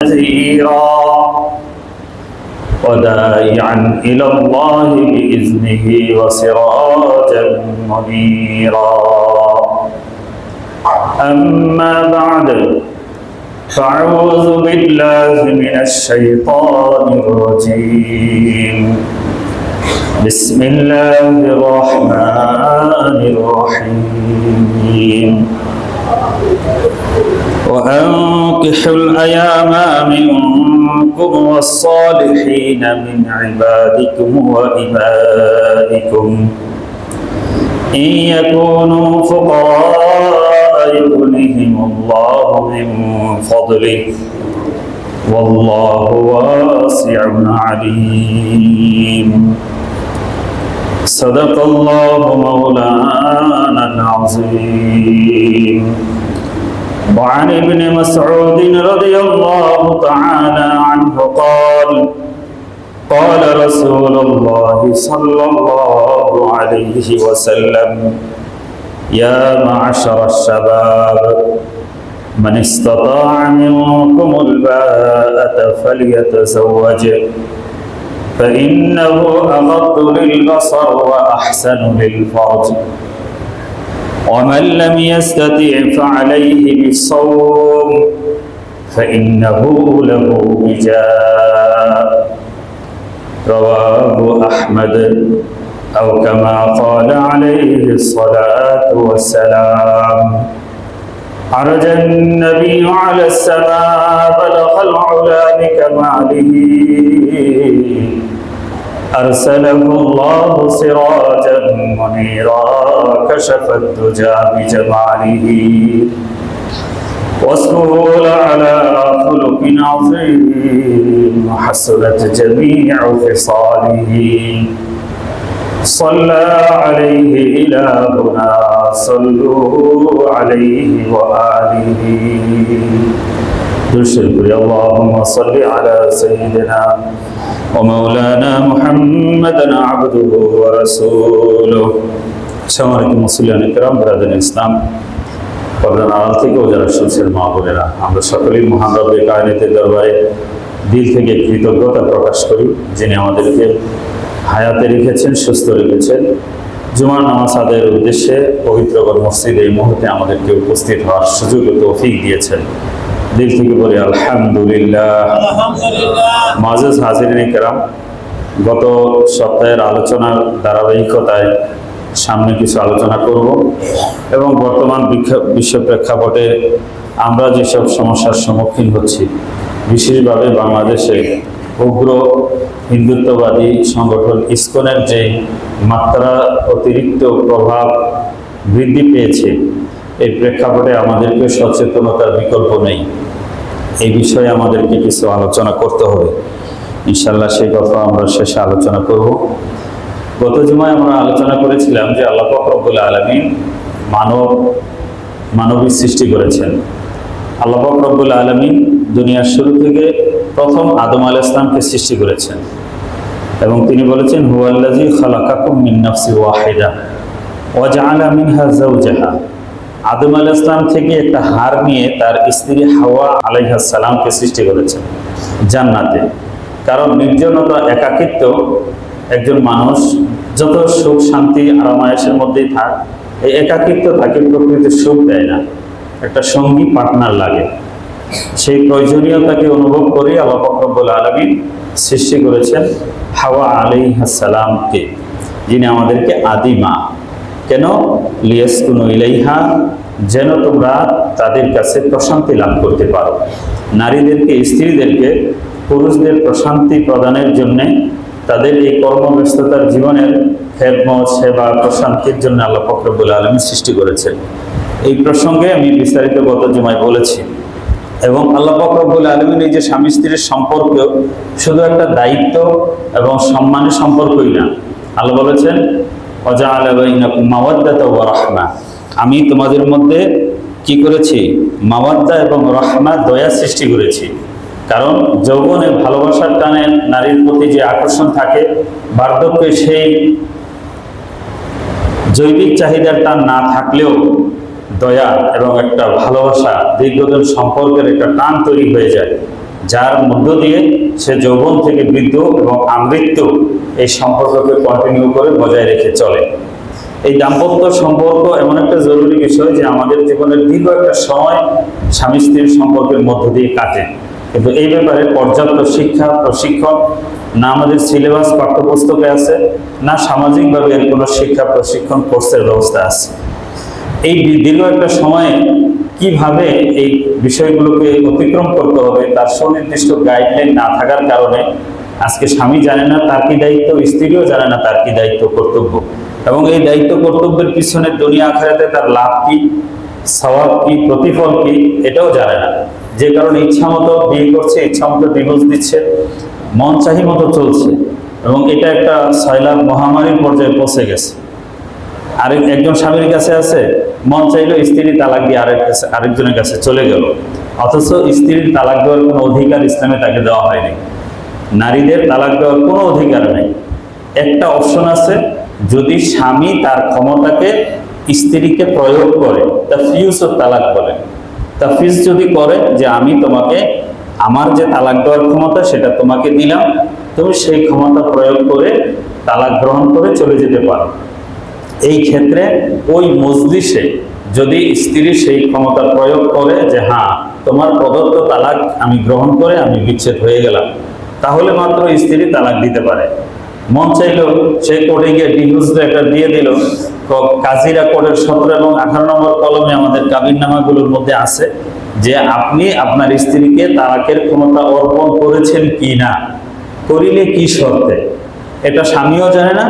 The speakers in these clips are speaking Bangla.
ونذيرا وداعيا إلى الله بإذنه وسراجا منيرا أما بعد فأعوذ بالله من الشيطان الرجيم بسم الله الرحمن الرحيم وأنكحوا الأيام منكم والصالحين من عبادكم وإمائكم إن يكونوا فقراء يغنهم الله من فضله والله واسع عليم صدق الله مولانا العظيم وعن ابن مسعود رضي الله تعالى عنه قال قال رسول الله صلى الله عليه وسلم يا معشر الشباب من استطاع منكم الباءة فليتزوج فإنه أغض للبصر وأحسن للفرج ومن لم يستطع فعليه بالصوم فإنه له وجاء رواه أحمد أو كما قال عليه الصلاة والسلام عرج النبي على السماء بلغ العلا بكماله أرسله الله سراجا منيرا كشف الدجى بجماله واسمه على خلق عظيم حسنت جميع خصاله صلى عليه إلهنا صلوا عليه وآله اللهم صل على سيدنا ومولانا محمد عبده ورسوله সম্মানিত মুসলিম کرام ব্রাদার ইসলাম পর্দার আড়াল থেকেও যারা শুনছেন মা বোনেরা, আমরা সকলেই মহান রব্বে কায়নাতের দরবারে দিল থেকে কৃতজ্ঞতা প্রকাশ করি, যিনি আমাদেরকে হায়াতে রেখেছেন, সুস্থ রেখেছেন। জুমার নামাজ আদায়ের উদ্দেশ্যে পবিত্র মসজিদে এই মুহূর্তে আমাদেরকে উপস্থিত হওয়ার সুযোগ ও তৌফিক দিয়েছেন। দিল থেকে বলি আলহামদুলিল্লাহ। মুআজ্জাজ হাজিরিন کرام, গত সপ্তাহের আলোচনার ধারাবাহিকতায় সামনে কিছু আলোচনা করব এবং বর্তমান বিশ্ব প্রেক্ষাপটে আমরা যেসব সমস্যার সম্মুখীন হচ্ছি, বিশেষভাবে বাংলাদেশে উগ্র হিন্দুত্ববাদী সংগঠন ইসকনের যে মাত্রা অতিরিক্ত প্রভাব বৃদ্ধি পেয়েছে, এই প্রেক্ষাপটে আমাদেরকে সচেতনতার বিকল্প নেই। এই বিষয়ে আমাদেরকে কিছু আলোচনা করতে হবে। ইনশাআল্লাহ সেই কথা আমরা শেষে আলোচনা করব। গত জুমায় আমরা আলোচনা করেছিলাম যে আল্লাহ পাক রব্বুল আলামিন মানবী সৃষ্টি করেছেন। আল্লাহ পাক রব্বুল আলামিন দুনিয়ার শুরু থেকে প্রথম আদম আলাইহিস সালামকে সৃষ্টি করেছেন এবং তিনি বলেছেন হুয়াল্লাযী খালাকাকুম মিন নাফসিন ওয়াহিদা ওয়া জাআলা মিনহা যাওজাহা। আদম আলাইহিস সালাম থেকে একটা হাড় নিয়ে তার স্ত্রী হাওয়া আলাইহিস সালামকে সৃষ্টি করেছেন জান্নাতে। কারণ নির্জনতা, একাকিত্ব, একজন মানুষ যত সুখ শান্তি আরামায়েশের মধ্যেই থাক, এই একাকিত্ব তাকে প্রকৃতির সুখ দেয় না, একটা সঙ্গী পার্টনার লাগে। সেই প্রয়োজনীয়তাকে অনুভব করে আল্লাহ পাক রব্বুল আলামিন সৃষ্টি করেছেন হাওয়া আলাইহিস সালামকে, যিনি আমাদেরকে আদি মা। কেন? লিয়াসকুনু ইলাইহা, যেন তোমরা তাদের কাছে প্রশান্তি লাভ করতে পারো। নারীদেরকে, স্ত্রীদেরকে পুরুষদের প্রশান্তি প্রদানের জন্য, তাদের এই কর্মব্যস্ততার জীবনের খেদমত, সেবা, প্রশান্তির জন্য আল্লাহ পাক রব্বুল আলামিন সৃষ্টি করেছেন। এই প্রসঙ্গে আমি বিস্তারিত গত জুমায় বলেছি। এবং আল্লাহ পাক রব্বুল আলামিন এই যে স্বামী স্ত্রীর সম্পর্ক শুধু একটা দায়িত্ব এবং সম্মানের সম্পর্কই না, আল্লাহ বলেছেন ওয়াজআলা বাইনাকুম মাওয়াদ্দাতা ওয়া রাহমা, আমি তোমাদের মধ্যে কি করেছি? মাওয়াদ্দা এবং রাহমা, দয়া সৃষ্টি করেছি। কারণ যৌবনে ভালোবাসার টানে নারীর প্রতি যে আকর্ষণ থাকে, বার্ধক্যে সেই জৈবিক চাহিদার টান না থাকলেও দয়া এবং একটা ভালোবাসা, দীর্ঘদিন সম্পর্কের একটা টান তৈরি হয়ে যায়। যার মধ্য দিয়ে সে যৌবন থেকে বৃদ্ধ এবং আমৃত্যু এই সম্পর্ককে কন্টিনিউ করে বজায় রেখে চলে। এই দাম্পত্য সম্পর্ক এমন একটা জরুরি বিষয় যে আমাদের জীবনের দীর্ঘ একটা সময় স্বামী স্ত্রীর সম্পর্কের মধ্য দিয়ে কাটে, কিন্তু এই ব্যাপারে পর্যাপ্ত শিক্ষা প্রশিক্ষণ না আমাদের সিলেবাস পাঠ্যপুস্তকে আছে, না সামাজিকভাবে এর কোনো শিক্ষা প্রশিক্ষণ কোর্সের ব্যবস্থা আছে। এই দীর্ঘ একটা সময়ে কিভাবে এই বিষয়গুলোকে অতিক্রম করতে হবে তার সুনির্দিষ্ট গাইডলাইন না থাকার কারণে আজকে স্বামী জানে না তার কি দায়িত্ব, স্ত্রীও জানে না তার কি দায়িত্ব কর্তব্য, এবং এই দায়িত্ব কর্তব্যের পিছনে দুনিয়া আখিরাতে তার লাভ কি, সওয়াব কি, প্রতিফল কি এটাও জানে না। যে কারণে ইচ্ছা মতো বিয়ে করছে, ইচ্ছা মতো ডিভোর্স দিচ্ছে, মন চাহি মতো চলছে, এবং এটা একটা সয়লাব মহামারীর পর্যায়ে পৌঁছে গেছে। একজন স্বামীর কাছে আছে, মন চাইলো স্ত্রী তালাক দিয়ে আরেকজনের কাছে চলে গেল, অথচ স্ত্রীর তালাক দেওয়ার কোনো অধিকার ইসলামে তাকে দেওয়া হয়নি। নারীদের তালাক দেওয়ার কোনো অধিকার নেই। একটা অপশন আছে, যদি স্বামী তার ক্ষমতাকে স্ত্রীকে প্রয়োগ করে, তাফিউজ ও তালাক বলে। তাফিজ যদি করে যে আমি তোমাকে আমার যে তালাক দেওয়ার ক্ষমতা সেটা তোমাকে দিলাম, তুমি সেই ক্ষমতা প্রয়োগ করে তালাক গ্রহণ করে চলে যেতে পারো। এই ক্ষেত্রে ওই মজলিসে যদি স্ত্রী সেই ক্ষমতা প্রয়োগ করে যে হ্যাঁ তোমার প্রদত্ত তালাক আমি গ্রহণ করে আমি বিচ্ছেদ হয়ে গেলাম, তাহলে মাত্র স্ত্রী তালাক দিতে পারে। মন চাইলো সে কোর্টে গিয়ে ডিভোর্স লেটার দিয়ে দিল। কাজীরা কোর্টের 17 এবং 18 নম্বর কলমে আমাদের কাবিননামাগুলোর মধ্যে আছে যে আপনি আপনার স্ত্রীকে তালাকের ক্ষমতা অর্পণ করেছেন কি না, করিলে কি শর্তে। এটা স্বামীও জানে না,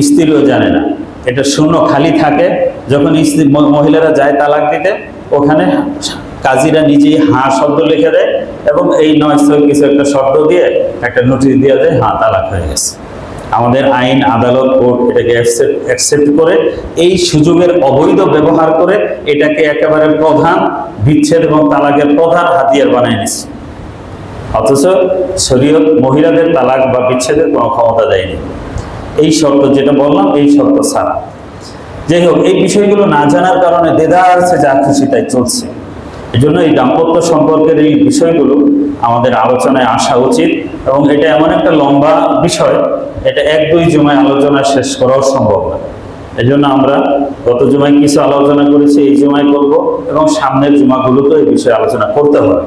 স্ত্রীও জানে না, এটা শূন্য খালি থাকে। যখন স্ত্রী মহিলারা যায় তালাক দিতে, ওখানে কাজীরা নিজেই হ্যাঁ শব্দ লিখে দেয় এবং এই 9 কিছু একটা শব্দ দিয়ে একটা নোটিশ দিয়ে দেয়, হ্যাঁ তালাক হয়ে গেছে। আমাদের আইন, আদালত, কোর্ট এটাকে অ্যাকসেপ্ট করে এই সুযোগের অবৈধ ব্যবহার করে এটাকে একেবারে প্রধান বিচ্ছেদ এবং তালাকের প্রধান হাতিয়ার বানিয়ে নিচ্ছে। অথচ শরীয়ত মহিলাদের তালাক বা বিচ্ছেদের কোনো ক্ষমতা দেয়নি। এই শর্ত যেটা বললাম, এই শর্ত ছাড়া। যাই হোক, এই বিষয়গুলো না জানার কারণে দেদারসে যা খুশি তাই চলছে। এই জন্য এই দাম্পত্য সম্পর্কের এই বিষয়গুলো আমাদের আলোচনায় আসা উচিত, এবং এটা এমন একটা লম্বা বিষয়, এটা 1-2 জুমায় আলোচনা শেষ করাও সম্ভব না। এই জন্য আমরা গত জুমায় কিছু আলোচনা করেছি, এই জুমায় করব, এবং সামনের জুমাগুলোতে এই বিষয়ে আলোচনা করতে হবে।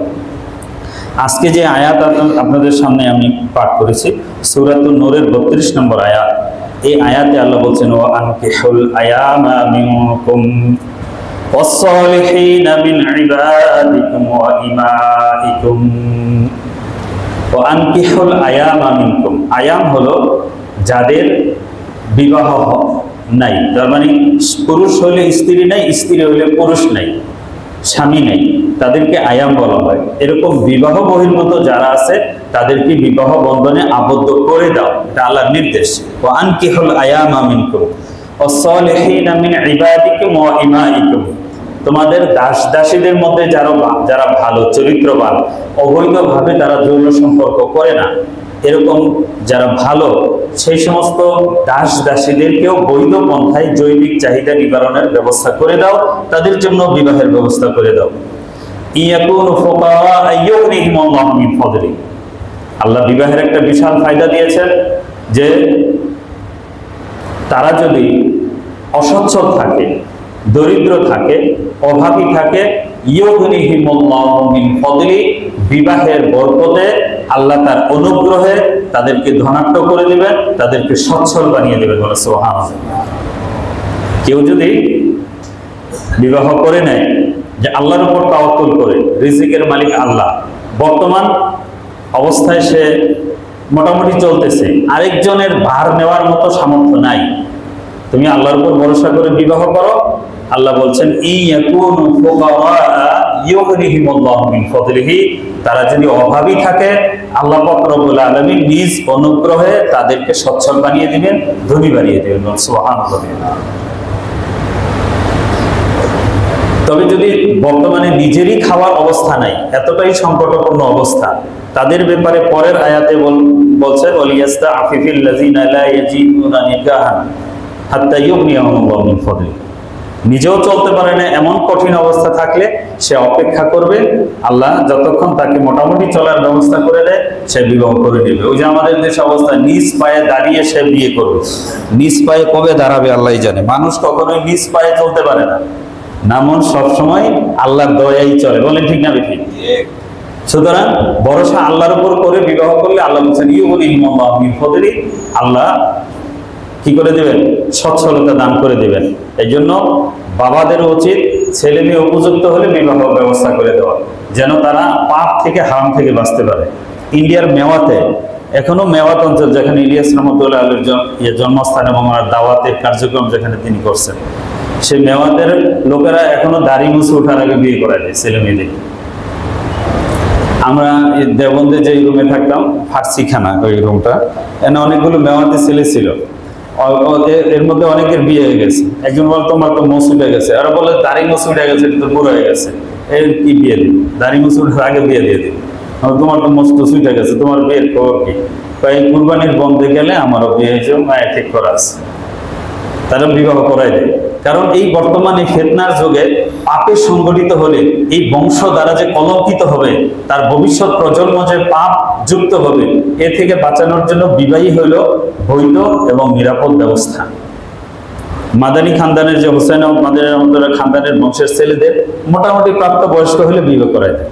আজকে যে আয়াত আপনাদের সামনে আমি পাঠ করেছি, সূরাতুন নূরের 32 নম্বর আয়াত। এই আয়াতে আল্লাহ বলছেন, ওয়া আনকিহুল আয়ামা মিনকুম ওয়াস-সালিহিনা মিন ইবাদিকুম ওয়া ইমাইকুম। ওয়া আনকিহুল আয়ামা মিনকুম, আয়াম হলো যাদের বিবাহ নাই, তার মানে পুরুষ হইলে স্ত্রী নাই, স্ত্রী হইলে পুরুষ নাই, স্বামী নেই, তাদেরকে আয়াম বলা হয়। এরকম বিবাহ বহির্ভূত যারা আছে তাদেরকে বিবাহ বন্ধনে আবদ্ধ করে দাও, এটা আল্লাহর নির্দেশ। ওয়া আনকিহুল আয়ামা মিনকুম ওয়াস-সালিহিনা মিন ইবাদিকুম ওয়া ইমাইকুম, তোমাদের দাস দাসীদের মধ্যে যারা ভালো চরিত্রবান, অবৈধভাবে তারা যৌন সম্পর্ক করে না, এরকম যারা ভালো সেই সমস্ত দাস দাসীদেরকেও বৈধ পন্থায় জৈবিক চাহিদা নিবারণের ব্যবস্থা করে দাও, তাদের জন্য বিবাহের ব্যবস্থা করে দাও। ইয়াকুনু ফুকারা আইয়ুগনিহিমুল্লাহু মিন ফাদলি, আল্লাহ বিবাহের একটা বিশাল ফায়দা দিয়েছেন যে তারা যদি অসচ্ছল থাকে, দরিদ্র থাকে, অভাবী থাকে, ইউগনিহিমুল্লাহু মিন ফাদলি, বিবাহের বরকতে আল্লাহ তার অনুগ্রহে তাদেরকে ধনাঢ্য করে দিবেন, তাদেরকে সচ্ছল বানিয়ে দিবেন। বলে সুবহানাল্লাহ। কেউ যদি বিবাহ করে নেয় যে আল্লাহর উপর তাওয়াক্কুল করে, রিজিকের মালিক আল্লাহ, বর্তমান অবস্থায় সে মোটামুটি চলতেছে, আরেকজনের ভার নেওয়ার মতো সামর্থ্য নাই, তুমি আল্লাহর উপর ভরসা করে বিবাহ করো। আল্লাহ বলছেন, ইয়াকুনু ফুকারা ইউগনিহিমুল্লাহু মিন ফাদলিহি, তারা যদি অভাবী থাকে আল্লাহ পাক রব্বুল আলামিন নিজ অনুগ্রহে তাদেরকে সচ্ছল বানিয়ে দিবেন, ধনী বানিয়ে দিবেন। সুবহানাল্লাহ। তবে যদি বর্তমানে নিজেরই খাওয়ার অবস্থা নাই, এতটাই সংকটপূর্ণ অবস্থা, তাদের ব্যাপারে পরের আয়াতে বলছেন, ওয়ালিয়াস্তাআফিফিল লাযিনা লা ইয়াজিদুনা নিকাহান হাত্তা ইউগনিয়াহুমুল্লাহু মিন ফাদলি, নিজেও চলতে পারে না, এমন কঠিন অবস্থা থাকলে সে অপেক্ষা করবে, আল্লাহ যতক্ষণ তাকে মোটামুটি চলার ব্যবস্থা করে দেয় সে বিবাহ করে নেবে। ওই যে আমাদের দেশ অবস্থা, নিজ পায়ে দাঁড়িয়ে সে বিয়ে করবে। নিজ পায়ে কবে দাঁড়াবে আল্লাহই জানে। মানুষ কখনোই নিজ পায়ে চলতে পারে না, নামন সবসময় আল্লাহর দয়াই চলে। বলেন ঠিক না বেঠিক? সুতরাং ভরসা আল্লাহর উপর করে বিবাহ করলে আল্লাহ বলছেন ইউগনিহিমুল্লাহু মিন ফাদলি, আল্লাহ কি করে দিবেন? সচ্ছলতা দান করে দিবেন। এই জন্য বাবাদের উচিত ছেলে মেয়ে উপযুক্ত হলে বিবাহ ব্যবস্থা করে দেওয়া, যেন তারা পাপ থেকে হারাম থেকে বাঁচতে পারে। ইন্ডিয়ার মেওয়াতে এখনো মেওয়াত অঞ্চল, যেখানে ইলিয়াস রহমতুল্লাহ আলীর জন্মস্থান এবং দাওয়াতের কার্যক্রম যেখানে তিনি করছেন, সেই মেওয়াতের লোকেরা এখনো দাড়ি মুছে ওঠার আগে বিয়ে করা যায় ছেলে মেয়েদের। আমরা দেওবন্দে যে রুমে থাকতাম, ফার্সিখানা ওই রুমটা, এখানে অনেকগুলো মেওয়াতে ছেলে ছিল। এর মধ্যে অনেকের বিয়ে হয়ে গেছে। একজন বলে তোমার তো মোচ উঠে গেছে, আর বলে দাড়ি মোচ উঠে গেছে, এটা তো বুড়ো হয়ে গেছে, এর কি বিয়ে দিন? দাড়ি মোচ উঠার আগে বিয়ে দিয়ে দিন। তোমার তো মোচ টুচ উঠে গেছে, তোমার বিয়ের খবর কি? এই কুরবানির বন্ধে গেলে আমারও বিয়ে হয়েছে, মায়ের ঠিক করা আছে, তারা বিবাহ করাই দেয়। কারণ এই বর্তমানে ফিতনার যুগে পাপে সংগঠিত হলে এই বংশ দ্বারা যে কলঙ্কিত হবে, তার ভবিষ্যৎ প্রজন্ম যে পাপ যুক্ত হবে, এ থেকে বাঁচানোর জন্য বিবাহী হইল বৈধ এবং নিরাপদ ব্যবস্থা। মাদানী খানদানের যে হোসেন মাদানী খানদানের বংশের ছেলেদের মোটামুটি প্রাপ্ত বয়স্ক হলে বিবাহ করাই দেয়।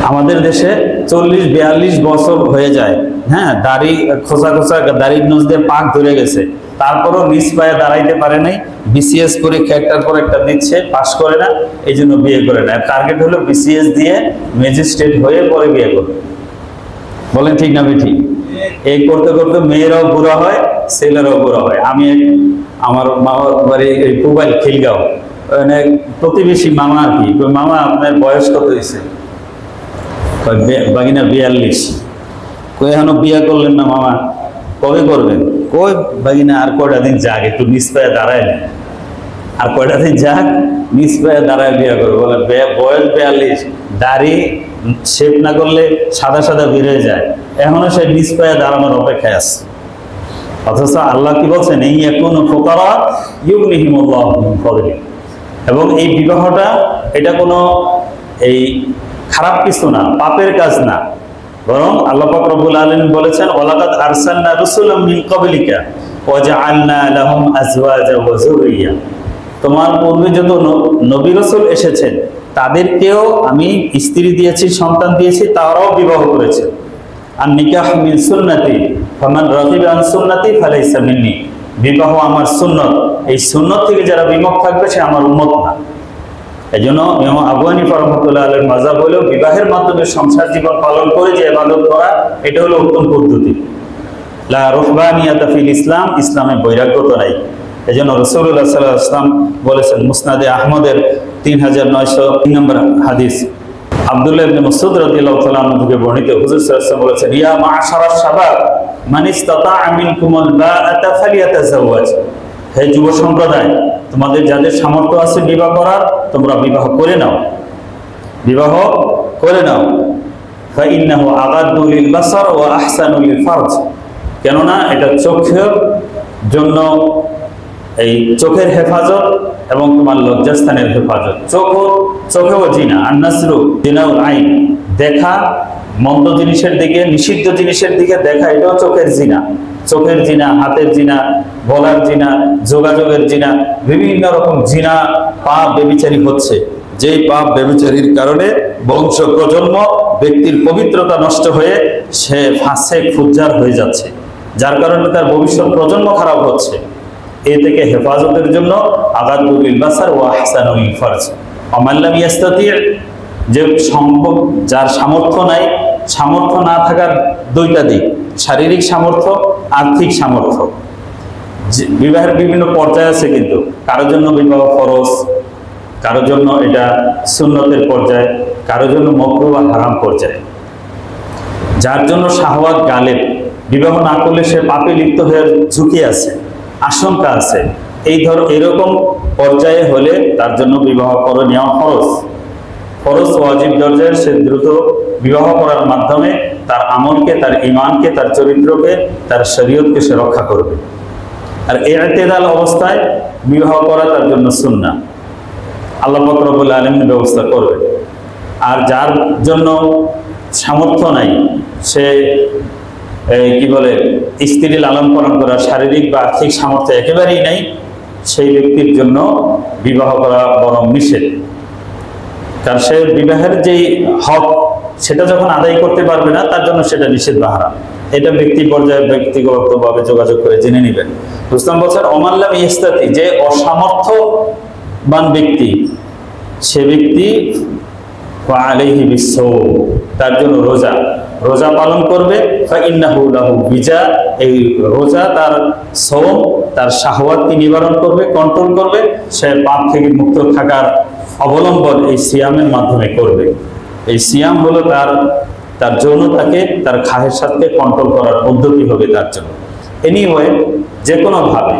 আমাদের দেশে 40-42 বছর হয়ে যায়, হ্যাঁ, দাড়ি খোঁচা খোঁচা, দাড়ির নজ দিয়ে পাক ধরে গেছে, তারপরও নিজ পায়ে দাঁড়াইতে পারে নাই। বিসিএস পরীক্ষা একটার পর একটা দিচ্ছে, পাশ করে না, এই জন্য বিয়ে করে না। টার্গেট হলো বিসিএস দিয়ে ম্যাজিস্ট্রেট হয়ে পরে বিয়ে করবে। বলেন ঠিক না বেঠিক? এই করতে করতে মেয়েরাও বুড়া হয়, ছেলেরাও বুড়া হয়। আমি আমার মামা বাড়ি এই পুবাইল খিলগাঁও, প্রতিবেশী মামা আর কি, মামা আপনার বয়স কত হয়েছে? বাগিনা 42। কই এখনো বিয়ে করলেন না মামা? কবে করবেন? কই বাগিনা আর কয়টা দিন যাক, একটু নিজ পায়ে দাঁড়ায় না, আর কয়টা দিন যাক, নিজ পায়ে দাঁড়ায় বিয়ে করবে। বলে বয়স 42, দাড়ি শেভ না করলে সাদা সাদা বের হয়ে যায়, এখনো সে নিজ পায়ে দাঁড়ানোর অপেক্ষায় আছে। অথচ আল্লাহ কি বলছেন? এই এখন ফুকারা ইউগনিহিমুল্লাহু মিন ফাদলি। এবং এই বিবাহটা এটা কোনো এই খারাপ কিছু না, পাপের কাজ না, বরং আল্লাহ পাক রব্বুল আলামিন বলেছেন ওয়ালাকাদ আরসালনা রাসূলাম মিন ক্বাবলিকা ওয়া জাআলনা লাহুম আজওয়াজা ওয়া যুররিয়া। তোমার পূর্বে যত নবী রাসূল এসেছেন তাদেরকেও আমি স্ত্রী দিয়েছি, সন্তান দিয়েছি, তারাও বিবাহ করেছে। আর নিকাহ মিন সুন্নতি ফামান রাগিবা আন সুন্নতি ফালাইসা মিন্নি। বিবাহ আমার সুন্নত, এই সুন্নত থেকে যারা বিমুখ থাকবে সে আমার উম্মত না। এই জন্য ইমাম আবু হানিফা রাহমাতুল্লাহ আলাইহির মাযহাব হলো বিবাহের মাধ্যমে সংসার জীবন পালন করে যে ইবাদত করা, এটা হলো উত্তম পদ্ধতি। লা রুহবানিয়াতা ফিল ইসলাম, ইসলামে বৈরাগ্যতা নাই। এই জন্য রাসূলুল্লাহ সাল্লাল্লাহু আলাইহি ওয়াসাল্লাম বলেছেন, মুসনাদে আহমদের 3903 নম্বর হাদিস, আব্দুল্লাহ ইবনে মাসউদ রাদিয়াল্লাহু তাআলা আনহু থেকে বর্ণিত, হুজুর সাল্লাল্লাহু আলাইহি ওয়াসাল্লাম বলেছেন, ইয়া মা'আশারাশ শাবাব মান ইসতাতা'a মিনকুমুল বাআতা ফালিয়াতাযাওয়াজ। হে যুব সম্প্রদায়, তোমাদের যাদের সামর্থ্য আছে বিবাহ করার, তোমরা বিবাহ করে নাও, বিবাহ করে নাও। ফাইন্নাহু আগাদ্দু লিল বাসার ওয়া আহসানু লিল ফারজ। কেননা এটা চোখের জন্য, এই চোখের হেফাজত এবং তোমার লজ্জাস্থানের হেফাজত। চোখেও জিনা, আর নাসরু জিনাউল আইন, দেখা মন্দ জিনিসের দিকে, নিষিদ্ধ জিনিসের দিকে দেখা, এটাও চোখের জিনা। চোখের জিনা, হাতের জিনা, বলার জিনা, যোগাযোগের জিনা, বিভিন্ন রকম জিনা পাপ বেবিচারী হচ্ছে, যেই পাপ বেবিচারীর কারণে বংশ প্রজন্ম ব্যক্তির পবিত্রতা নষ্ট হয়ে সে ফাসেক ফুজ্জার হয়ে যাচ্ছে, যার কারণে তার ভবিষ্যৎ প্রজন্ম খারাপ হচ্ছে। এ থেকে হেফাজতের জন্য আগাদ্দু লিল বাসার ওয়া আহসানু লিল ফারজ। ওমান লাম ইয়াস্তাতি', যে সম্ভব, যার সামর্থ্য নাই, সামর্থ্য না থাকার দুইটা দিক, শারীরিক সামর্থ্য, আর্থিক সামর্থ্য। বিবাহের বিভিন্ন পর্যায় আছে, কিন্তু কারোর জন্য বিবাহ ফরজ, কারোর জন্য এটা সুন্নতের পর্যায়ে, কারোর জন্য মাকরুহ বা হারাম পর্যায়ে। যার জন্য শাহওয়াত গালেব, বিবাহ না করলে সে পাপে লিপ্ত হয়ে ঝুঁকি আছে, আশঙ্কা আছে, এরকম পর্যায়ে হলে তার জন্য বিবাহ করে নেওয়া ফরজ। ফরজ ওয়াজিব দরজায় সে দ্রুত বিবাহ করার মাধ্যমে তার আমলকে, তার ঈমানকে, তার চরিত্রকে, তার শরীয়তকে সে রক্ষা করবে। আর ইতিদাল অবস্থায় বিবাহ করা তার জন্য সুন্নাহ, আল্লাহ পাক রব্বুল আলামিন ব্যবস্থা করবে। আর যার জন্য সামর্থ্য নাই, সে কি বলে স্ত্রী লালন পালন করা শারীরিক বা আর্থিক সামর্থ্য একেবারেই নাই, সেই ব্যক্তির জন্য বিবাহ করা বরং নিষেধ। কারণ সে বিবাহের যেই হক সেটা যখন আদায় করতে পারবে না, তার জন্য সেটা নিষেধ বা হারাম। এটা ব্যক্তি পর্যায়ে ব্যক্তিগতভাবে যোগাযোগ করে জেনে নেবেন। রুস্তাম বলছেন অমাল্লাম ইস্তাতি, যে অসামর্থ্যবান ব্যক্তি, সে ব্যক্তি আলাইহি বিসসাওম, তার জন্য রোজা পালন করবে। ফাইন্নাহু লাহু বিজা, এই রোজা তার সওম, তার শাহওয়াতকে নিবারণ করবে, কন্ট্রোল করবে। সে পাপ থেকে মুক্ত থাকার অবলম্বন এই সিয়ামের মাধ্যমে করবে। এই সিয়াম হলো তার যৌনতাকে, তার খাহেসাতকে কন্ট্রোল করার পদ্ধতি হবে তার জন্য। এনিওয়ে, যে কোনোভাবে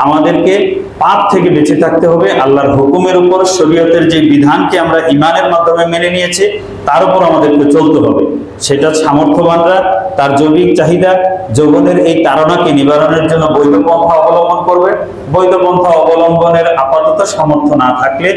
আমাদেরকে পাপ থেকে বেঁচে থাকতে হবে। আল্লাহর হুকুমের উপর, শরীয়তের যে বিধানকে আমরা ঈমানের মাধ্যমে মেনে নিয়েছি, তার উপর আমাদেরকে চলতে হবে। সেটা সামর্থ্যবানরা তার জৈবিক চাহিদা, যৌবনের এই তাড়নাকে নিবারণের জন্য বৈধ পন্থা অবলম্বন করবে। বৈধ পন্থা অবলম্বনের আপাতত সামর্থ্য না থাকলে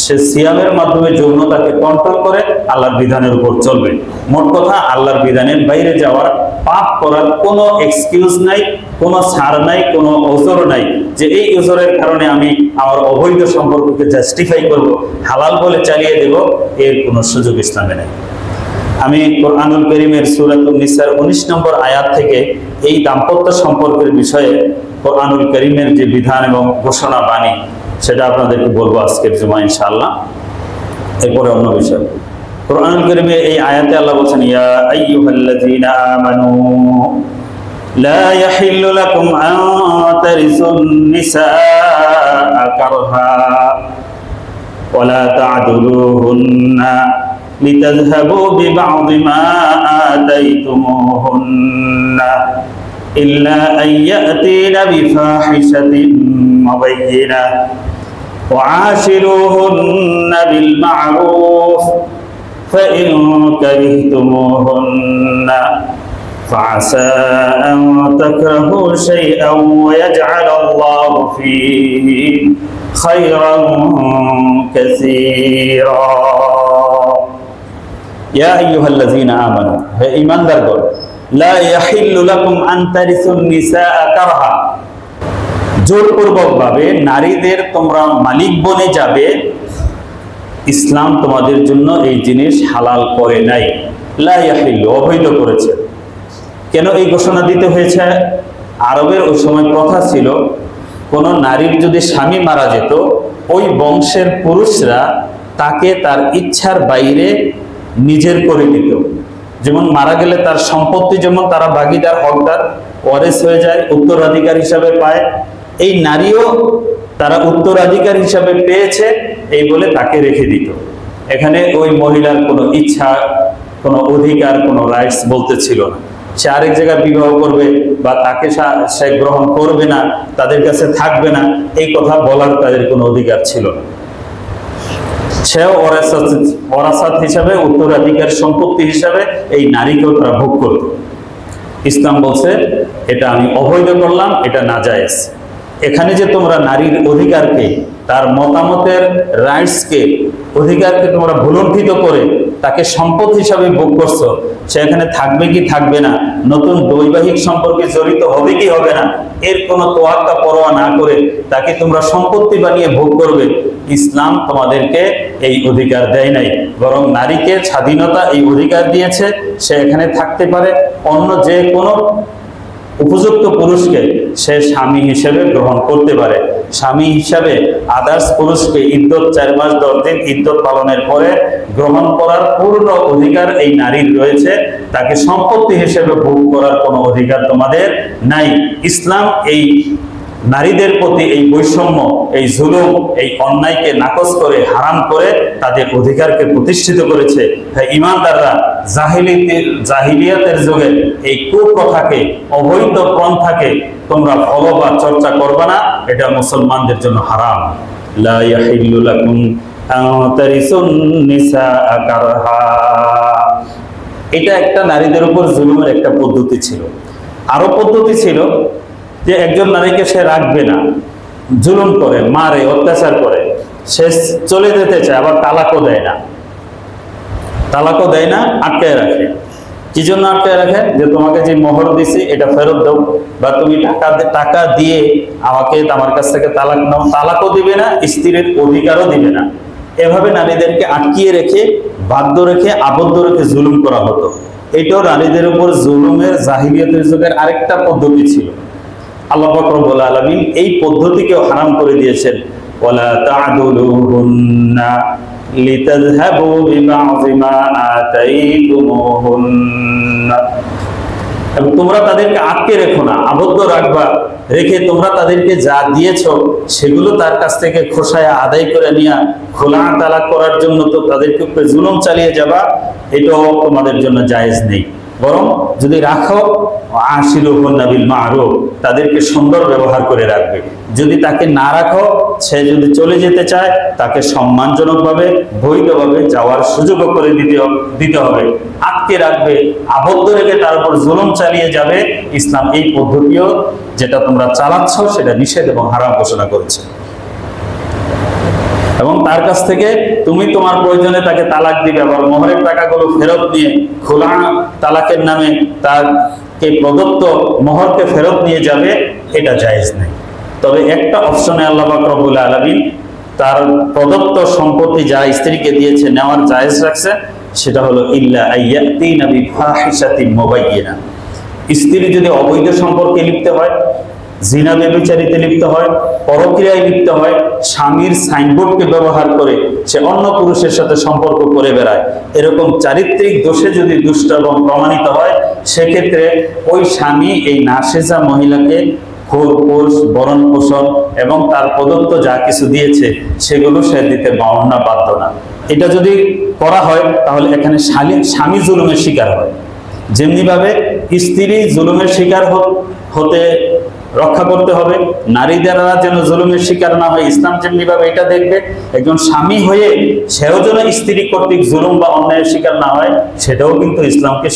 সে সিয়ামের মাধ্যমে যৌনতাকে কন্ট্রোল করে আল্লাহর বিধানের উপর চলবে। মোট কথা, আল্লাহর বিধানের বাইরে যাওয়ার, পাপ করার কোনো এক্সকিউজ নাই, কোনো ছাড় নাই, কোনো ওজর নাই যে এই ওজরের কারণে আমি আমার অবৈধ সম্পর্ককে জাস্টিফাই করব, হালাল বলে চালিয়ে দেব, এর কোনো সুযোগ ইসলামে নেই। আমি কোরআনুল কারীমের সূরাতুন নিসার 19 নম্বর আয়াত থেকে এই দাম্পত্য সম্পর্কের বিষয়ে কোরআনুল কারীমের যে বিধান এবং ঘোষণা বাণী, সেটা আপনাদেরকে বলবো আজকের জুমা ইনশাআল্লাহ। এরপরে অন্য বিষয়, কোরআনুল কারীমে এই আয়াতে আল্লাহ বলেছেন, ইয়া আইয়ুহাল্লাযীনা আমানু লা ইয়াহিল্লু লাকুম আন তারিসুন নিসাআ কারহা ওয়া লা তা'দুলুহুন্না লিতাযহাবু বিবা'দি মা আতাইতুমুহুন্না ইল্লা আন ইয়া'তিনা বিফাহিশাতিন মুবায়্যিনাহ ওয়া আশিরুহুন্না বিল মা'রুফ فإن كرهتموهن فعسى أن تكرهوا شيئا ويجعل الله فيه خيرا كثيرا يا أيها الذين آمنوا إيمان دارগণ لا يحل لكم أن ترثوا النساء كرها জোরপূর্বক ভাবে নারীদের তোমরা মালিক বনে যাবে, ইসলাম তোমাদের জন্য এই জিনিস হালাল করে নাই। লা ইয়াহিল্লু, অবৈধ করেছে। কেন এই ঘোষণা দিতে হয়েছে? আরবের ওই সময় প্রথা ছিল, কোন নারীর যদি স্বামী মারা যেত, ওই বংশের পুরুষরা তাকে তার ইচ্ছার বাইরে নিজের করে নিত। যেমন মারা গেলে তার সম্পত্তি যেমন তারা ভাগীদার, হকদার, ওয়ারিস হয়ে যায়, উত্তরাধিকার হিসাবে পায়, এই নারীও তারা উত্তরাধিকার হিসাবে পেয়েছে এই বলে তাকে রেখে দিত। এখানে ওই মহিলার কোনো ইচ্ছা, কোনো অধিকার, কোনো রাইটস বলতে ছিল না। সে আরেক জায়গায় বিবাহ করবে বা তাকে সে গ্রহণ করবে না, তাদের কাছে থাকবে না, এই কথা বলার তাদের কোনো অধিকার ছিল না। সেও ওরাসাত হিসাবে, উত্তরাধিকার সম্পত্তি হিসাবে এই নারীকেও তারা ভোগ করত। ইসলাম বলছে এটা আমি অবৈধ করলাম, এটা নাজায়েজ। এখানে যে তোমরা নারীর অধিকারকে, তার মতামতের রাইটসকে, অধিকারকে তোমরা ভুলুণ্ঠিত করে তাকে সম্পদ হিসাবে ভোগ করছো, সে এখানে থাকবে কি থাকবে না, নতুন বৈবাহিক সম্পর্কে জড়িত হবে কি হবে না, এর কোনো তোয়াক্কা পরোয়া না করে তাকে তোমরা সম্পত্তি বানিয়ে ভোগ করবে, ইসলাম তোমাদেরকে এই অধিকার দেয় নাই। বরং নারীকে স্বাধীনতা, এই অধিকার দিয়েছে সে এখানে থাকতে পারে, অন্য যে কোনো উপযুক্ত পুরুষকে সে স্বামী হিসেবে গ্রহণ করতে পারে। স্বামী হিসাবে আদার্স পুরুষকে ইদ্যত 4 মাস 10 দিন ইদ্যত পালনের পরে গ্রহণ করার পূর্ণ অধিকার এই নারীর রয়েছে। তাকে সম্পত্তি হিসেবে ভোগ করার কোনো অধিকার তোমাদের নাই। ইসলাম এই নারীদের প্রতি এই বৈষম্য, এই জুলুম, এই অন্যায়কে নাকচ করে, হারাম করে তাদের অধিকারকে প্রতিষ্ঠিত করেছে। ঈমানদাররা জাহিলিয়াতের যুগে এই কুপ্রথাকে, অবৈধ পন্থাকে তোমরা ফলো বা চর্চা করবে না, এটা মুসলমানদের জন্য হারাম। লা ইয়াহিল্লু লাকুম আন তারিসুন নিসাআ কারহা, এটা একটা নারীদের উপর জুলুমের একটা পদ্ধতি ছিল। আরো পদ্ধতি ছিল যে একজন নারীকে সে রাখবে না, জুলুম করে, মারে, অত্যাচার করে, সে চলে যেতে চায়, আবার তালাকও দেয় না, আটকায় রাখে। কি জন্য আটকায় রাখে? যে তোমাকে যে মোহর দিছি এটা ফেরত দাও, বা তুমি টাকা দিয়ে আমাকে আমার কাছ থেকে তালাক নাও। তালাকও দিবে না, স্ত্রীর অধিকারও দিবে না। এভাবে নারীদেরকে আটকিয়ে রেখে, বাধ্য রেখে, আবদ্ধ রেখে জুলুম করা হতো। এটাও নারীদের উপর জুলুমের জাহিলিয়াতের যুগের আরেকটা পদ্ধতি ছিল। আল্লাহ পাক রব্বুল আলামিন এই পদ্ধতিকেও হারাম করে দিয়েছেন। ওয়ালা তা'দুলুহুন্না লিতাযহাবু বিবা'যি মা আতাইতুমুহুন্না, এবং তোমরা তাদেরকে আটকে রেখো না, আবদ্ধ রাখবা, রেখে তোমরা তাদেরকে যা দিয়েছো সেগুলো তার কাছ থেকে খোসায়া আদায় করে নিয়ে খোলা তালাক করার জন্য তো তাদেরকে উপরে জুলুম চালিয়ে যাবা, এটাও তোমাদের জন্য জায়েজ নেই। বরং যদি রাখো, আশিরুহুন্না বিল মা'রুফ, তাদেরকে সুন্দর ব্যবহার করে রাখবে। যদি তাকে না রাখো, সে যদি চলে যেতে চায়, তাকে সম্মানজনকভাবে, বৈধভাবে যাওয়ার সুযোগও করে দিতে হবে। আটকে রাখবে, আবদ্ধ রেখে তার উপর জুলুম চালিয়ে যাবে, ইসলাম এই পদ্ধতিও যেটা তোমরা চালাচ্ছ সেটা নিষেধ এবং হারাম ঘোষণা করেছে। এবং তার কাছ থেকে তুমি তোমার প্রয়োজনে তাকে তালাক দিবে, আবার মোহরের টাকাগুলো ফেরত নিয়ে খোলা তালাকের নামে তাকে প্রদত্ত মোহরকে ফেরত নিয়ে যাবে, এটা জায়েজ নেই। তবে একটা অপশনে আল্লাহ পাক রব্বুল আলামিন তার প্রদত্ত সম্পত্তি যা স্ত্রীকে দিয়েছে নেওয়ার জায়েজ রাখছে, সেটা হলো ইল্লা আইয়াতিনা বিফাহিশাতিন মুবাইয়িনা। স্ত্রী যদি অবৈধ সম্পর্কে লিপ্ত হয়, জিনা ব্যভিচারিতে লিপ্ত হয়, পরক্রিয়ায় লিপ্ত হয়, স্বামীর সাইনবোর্ডকে ব্যবহার করে সে অন্য পুরুষের সাথে সম্পর্ক করে বেড়ায়, এরকম চারিত্রিক দোষে যদি দুষ্ট এবং প্রমাণিত হয়, সেক্ষেত্রে ওই স্বামী এই নাশেজা মহিলাকে ভরণ পোষণ এবং তার প্রদত্ত যা কিছু দিয়েছে সেগুলো সে দিতে বাধ্য না। এটা যদি করা হয় তাহলে এখানে স্বামী জুলুমের শিকার হয়। যেমনি ভাবে স্ত্রী জুলুমের শিকার হতে রক্ষা করতে হবে, নারীদেরা যেন জুলুমের শিকার না হয়, ইসলাম যেমনি ভাবে এটা দেখবে, একজন স্বামী হয়ে সেও যেন স্ত্রী কর্তৃক জুলুম বা অন্যায়ের শিকার না হয়, সেটাও কিন্তু ইসলামকে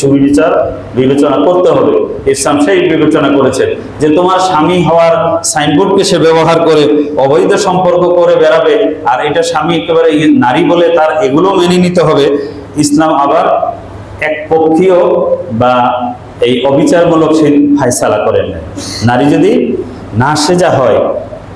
বিবেচনা করতে হবে। ইসলাম সেই বিবেচনা করেছে যে তোমার স্বামী হওয়ার সাইনবোর্ডকে সে ব্যবহার করে অবৈধ সম্পর্ক করে বেড়াবে, আর এটা স্বামী একেবারে নারী বলে তার এগুলো মেনে নিতে হবে। ইসলাম আবার এক পক্ষীয় বা এই অবিচারমূলক সেই ফায়সালা করেন না। নারী যদি নাশেজা হয়,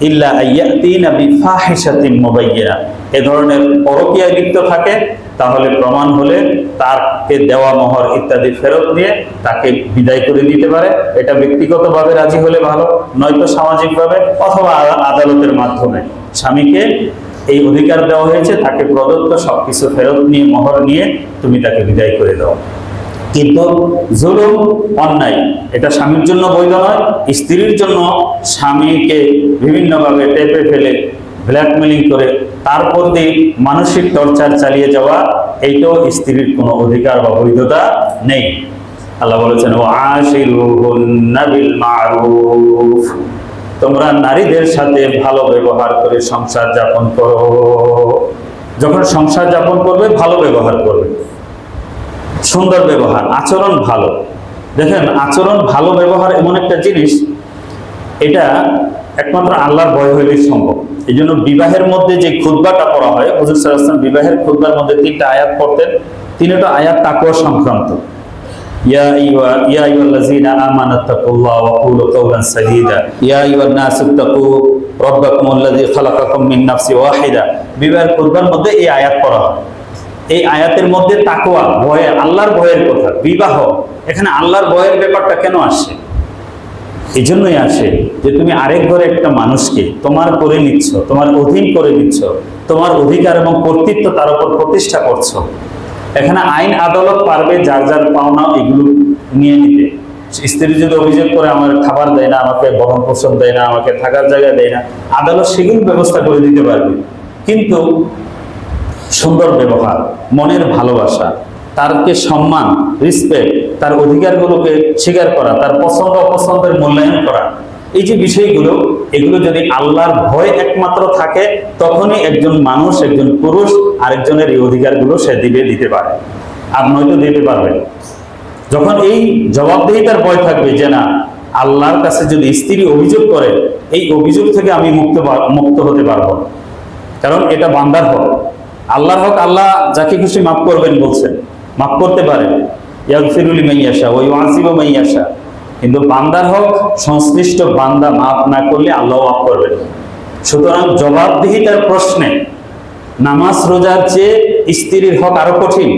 ইল্লা আইয়াতিনা বিফাহিশাতিন মুবাইয়িনা, এ ধরনের পরকীয়ায় লিপ্ত থাকে, তাহলে প্রমাণ হলে তাকে দেওয়া মোহর ইত্যাদি ফেরত দিয়ে তাকে বিদায় করে দিতে পারে। এটা ব্যক্তিগতভাবে রাজি হলে ভালো, নয়তো সামাজিকভাবে অথবা আদালতের মাধ্যমে স্বামীকে এই অধিকার দেওয়া হয়েছে, তাকে প্রদত্ত সবকিছু ফেরত নিয়ে, মোহর নিয়ে তুমি তাকে বিদায় করে দাও। কিন্তু জুলুম, অন্যায়, এটা স্বামীর জন্য বৈধ নয়। স্ত্রীর জন্য স্বামীকে বিভিন্নভাবে টেপে ফেলে, ব্ল্যাকমেলিং করে তার প্রতি মানসিক টর্চার চালিয়ে যাওয়া, এইটাও স্ত্রীর কোনো অধিকার বা বৈধতা নেই। আল্লাহ বলেছেন, ওয়াশিরুহুন্না বিল মা'রুফ, তোমরা নারীদের সাথে ভালো ব্যবহার করে সংসার যাপন করো। যখন সংসার যাপন করবে ভালো ব্যবহার করবে, সুন্দর ব্যবহার, আচরণ ভালো। দেখেন, আচরণ ভালো ব্যবহার এমন একটা জিনিস, এটা একমাত্র আল্লাহর ভয় হইলেই সম্ভব। এই জন্য বিবাহের মধ্যে যে খুতবাটা পড়া হয়, হুজুর সাল্লাল্লাহু আলাইহি ওয়াসাল্লাম বিবাহের খুতবার মধ্যে 3টা আয়াত পড়তেন। 3টা আয়াত তাকওয়া সংক্রান্ত। ইয়া আইয়ুহাল্লাযীনা আমানুত্তাকুল্লাহ ওয়া কুলু কাওলান সাদীদা ইয়া আইয়ুহান নাসুত্তাকু রাব্বাকুমুল্লাযী খালাকাকুম মিন নাফসিন ওয়াহিদা। বিবাহের খুতবার মধ্যে এই আয়াত পড়া হয়। এই আয়াতের মধ্যে তাকওয়া, ভয়, আল্লাহর ভয়ের কথা, বিবাহ, এখানে আল্লাহর ভয়ের ব্যাপারটা কেন আসে? এই জন্যই আসে যে তুমি আরেক ঘরে একটা মানুষকে তোমার করে নিচ্ছ, তোমার অধীন করে নিচ্ছ, তোমার অধিকার এবং কর্তৃত্ব তার উপর প্রতিষ্ঠা করছো। এখানে আইন আদালত পারবে যার যার পাওনা এগুলো নিয়ে নিতে। স্ত্রী যদি অভিযোগ করে আমার খাবার দেয় না, আমাকে ভরণ পোষণ দেয় না, আমাকে থাকার জায়গা দেয় না, আদালত সেগুলো ব্যবস্থা করে দিতে পারবে। কিন্তু সুন্দর ব্যবহার, মনের ভালোবাসা, তারকে সম্মান, রেসপেক্ট, তার অধিকারগুলোকে স্বীকার করা, তার পছন্দ অপছন্দের মূল্যায়ন করা, এই যে বিষয়গুলো, এগুলো যদি আল্লাহর ভয় একমাত্র থাকে, তখনই একজন মানুষ, একজন পুরুষ আরেকজনের এই অধিকারগুলো সে দিতে পারে, আর নয়তো দিতে পারবে না। যখন এই জবাবদিহিতার ভয় থাকবে যে না, আল্লাহর কাছে যদি স্ত্রী অভিযোগ করে, এই অভিযোগ থেকে আমি মুক্ত হতে পারবো, কারণ এটা বান্দার হক, আল্লাহর হক। আল্লাহ যাকে খুশি মাফ করবেন বলছেন, মাফ করতে পারেন, ইয়াগফিরু লিমান ইয়াশা ওয়া ইউআযিবু মান ইয়াশা। কিন্তু বান্দার হক সংশ্লিষ্ট বান্দা মাফ না করলে আল্লাহ মাফ করবেন। সুতরাং জবাবদিহিতার প্রশ্নে নামাজ রোজার চেয়ে স্ত্রীর হক আরো কঠিন,